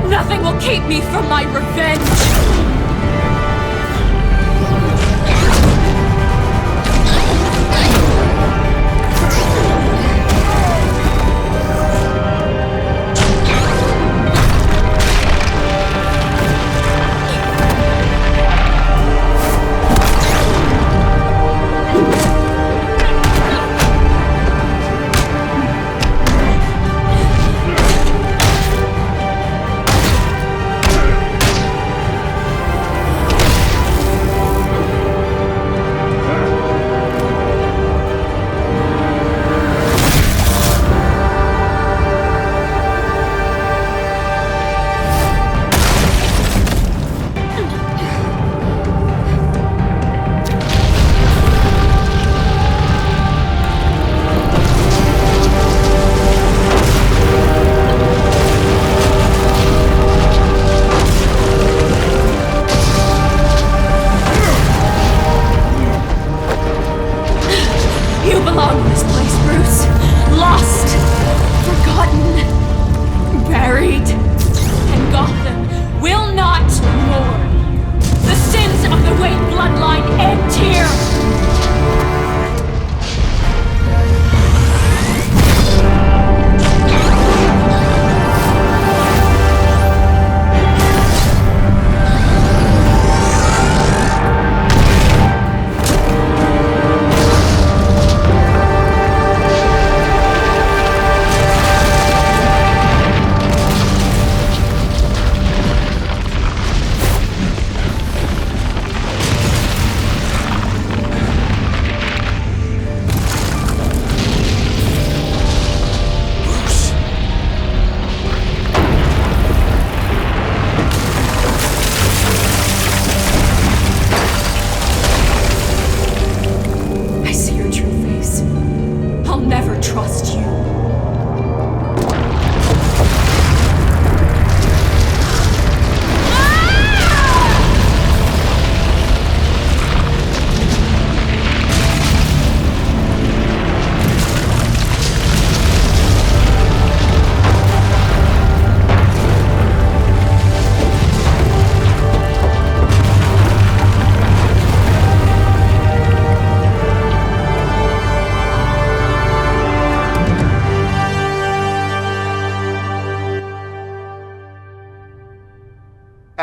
Nothing will keep me from my revenge!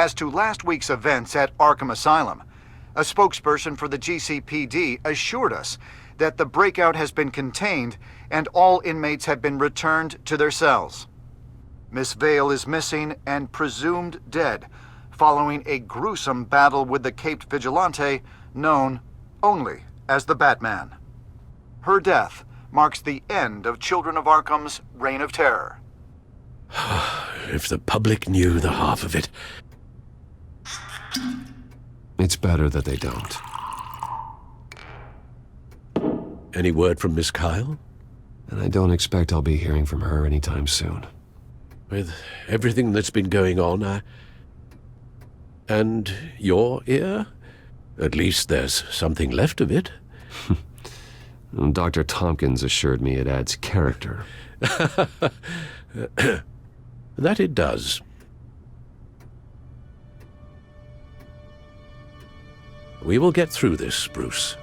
As to last week's events at Arkham Asylum, a spokesperson for the GCPD assured us that the breakout has been contained and all inmates have been returned to their cells. Miss Vale is missing and presumed dead, following a gruesome battle with the caped vigilante known only as the Batman. Her death marks the end of Children of Arkham's reign of terror. If the public knew the half of it. It's better that they don't. Any word from Miss Kyle? And I don't expect I'll be hearing from her anytime soon. With everything that's been going on, and your ear? At least there's something left of it. Dr. Tompkins assured me it adds character. That it does. We will get through this, Bruce.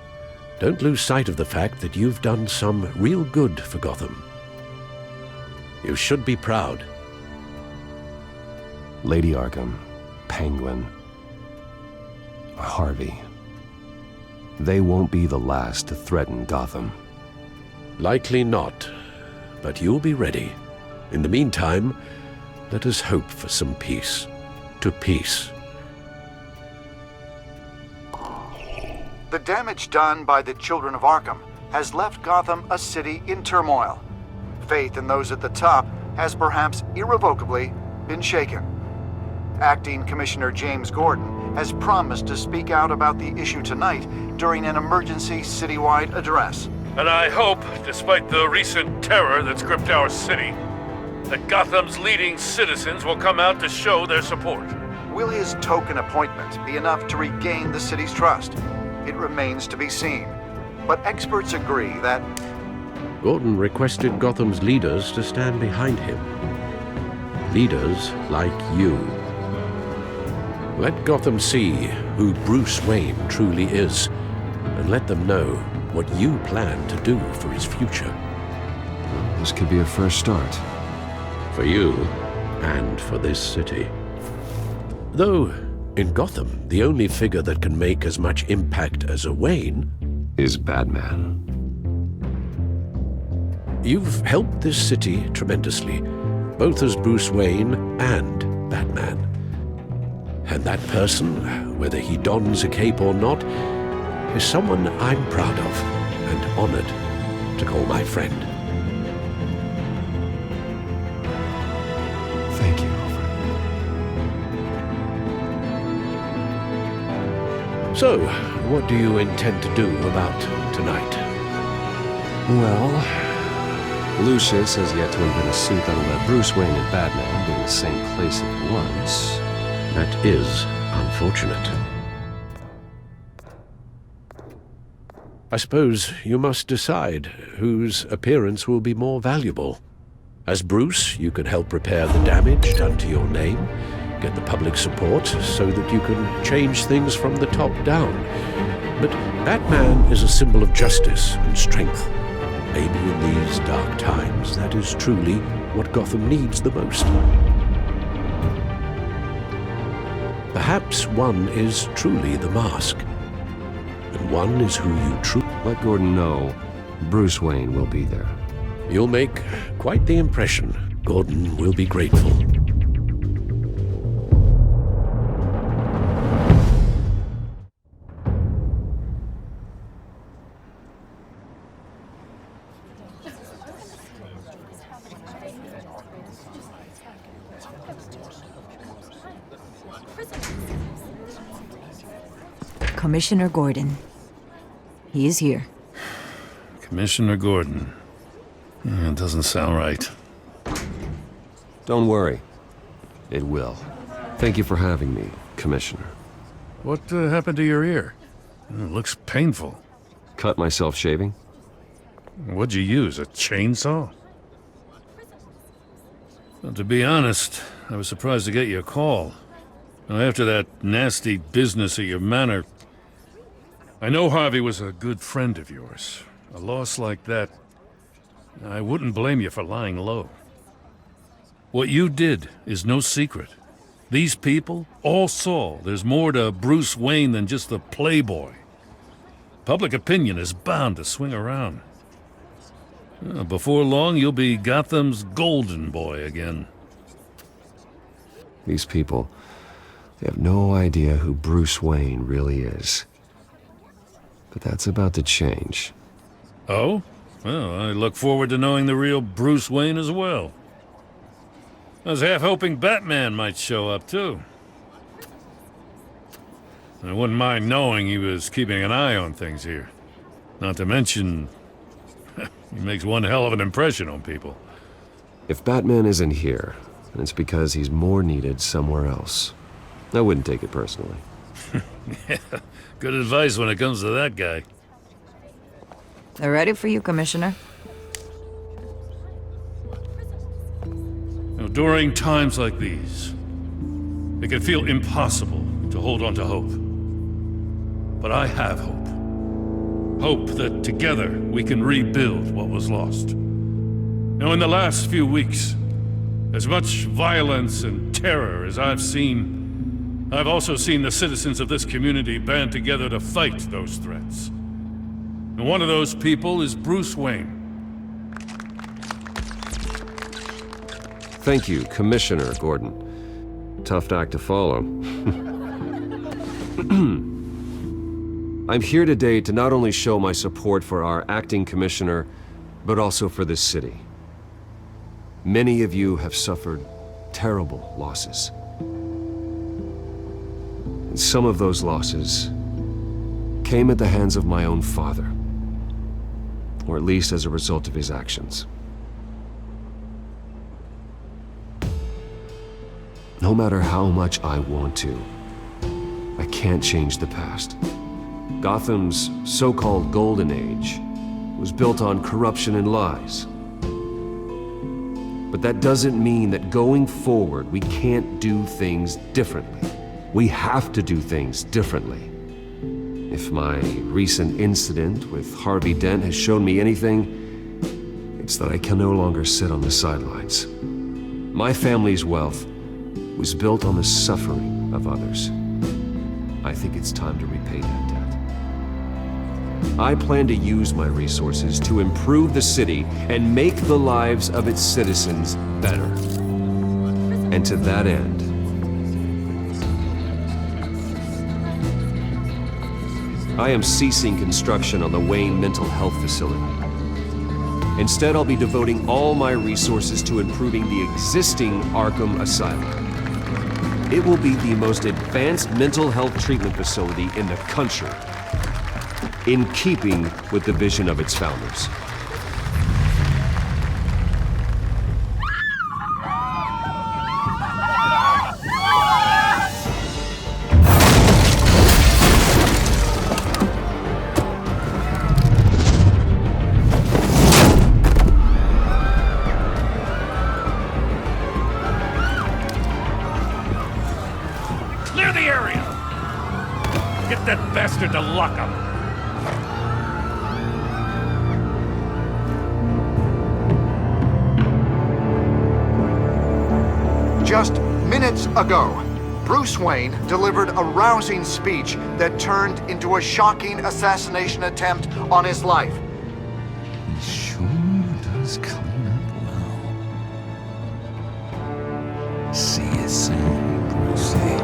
Don't lose sight of the fact that you've done some real good for Gotham. You should be proud. Lady Arkham, Penguin, Harvey. They won't be the last to threaten Gotham. Likely not, but you'll be ready. In the meantime, let us hope for some peace. To peace. The damage done by the Children of Arkham has left Gotham a city in turmoil. Faith in those at the top has perhaps irrevocably been shaken. Acting Commissioner James Gordon has promised to speak out about the issue tonight during an emergency citywide address. And I hope, despite the recent terror that's gripped our city, that Gotham's leading citizens will come out to show their support. Will his token appointment be enough to regain the city's trust? It remains to be seen. But experts agree that Gordon requested Gotham's leaders to stand behind him. Leaders like you. Let Gotham see who Bruce Wayne truly is, and let them know what you plan to do for his future. This could be a first start. For you, and for this city. Though, in Gotham, the only figure that can make as much impact as a Wayne is Batman. You've helped this city tremendously, both as Bruce Wayne and Batman. And that person, whether he dons a cape or not, is someone I'm proud of and honored to call my friend. Thank you, Alfred. So, what do you intend to do about tonight? Well, Lucius has yet to invent a suit that'll let Bruce Wayne and Batman be in the same place at once. That is unfortunate. I suppose you must decide whose appearance will be more valuable. As Bruce, you can help repair the damage done to your name, get the public support so that you can change things from the top down. But Batman is a symbol of justice and strength. Maybe in these dark times, that is truly what Gotham needs the most. Perhaps one is truly the mask, and one is who you truly... Let Gordon know Bruce Wayne will be there. You'll make quite the impression. Gordon will be grateful. Commissioner Gordon. He is here. Commissioner Gordon. It doesn't sound right. Don't worry. It will. Thank you for having me, Commissioner. What happened to your ear? It looks painful. Cut myself shaving? What'd you use, a chainsaw? Well, to be honest, I was surprised to get your call. Now, after that nasty business at your manor, I know Harvey was a good friend of yours. A loss like that, I wouldn't blame you for lying low. What you did is no secret. These people all saw there's more to Bruce Wayne than just the playboy. Public opinion is bound to swing around. Before long, you'll be Gotham's golden boy again. These people, they have no idea who Bruce Wayne really is. But that's about to change. Oh? Well, I look forward to knowing the real Bruce Wayne as well. I was half hoping Batman might show up, too. I wouldn't mind knowing he was keeping an eye on things here. Not to mention, he makes one hell of an impression on people. If Batman isn't here, then it's because he's more needed somewhere else. I wouldn't take it personally. Yeah, good advice when it comes to that guy. They're ready for you, Commissioner. During times like these, it can feel impossible to hold on to hope. But I have hope. Hope that together we can rebuild what was lost. Now, in the last few weeks, as much violence and terror as I've seen, I've also seen the citizens of this community band together to fight those threats. And one of those people is Bruce Wayne. Thank you, Commissioner Gordon. Tough act to follow. I'm here today to not only show my support for our acting commissioner, but also for this city. Many of you have suffered terrible losses. And some of those losses came at the hands of my own father, or at least as a result of his actions. No matter how much I want to, I can't change the past. Gotham's so-called Golden Age was built on corruption and lies. But that doesn't mean that going forward we can't do things differently. We have to do things differently. If my recent incident with Harvey Dent has shown me anything, it's that I can no longer sit on the sidelines. My family's wealth was built on the suffering of others. I think it's time to repay that debt. I plan to use my resources to improve the city and make the lives of its citizens better. And to that end, I am ceasing construction on the Wayne Mental Health Facility. Instead, I'll be devoting all my resources to improving the existing Arkham Asylum. It will be the most advanced mental health treatment facility in the country, in keeping with the vision of its founders. Clear the area! Get that bastard to lock up! Just minutes ago, Bruce Wayne delivered a rousing speech that turned into a shocking assassination attempt on his life. He sure does clean up well. See you soon, Brucey.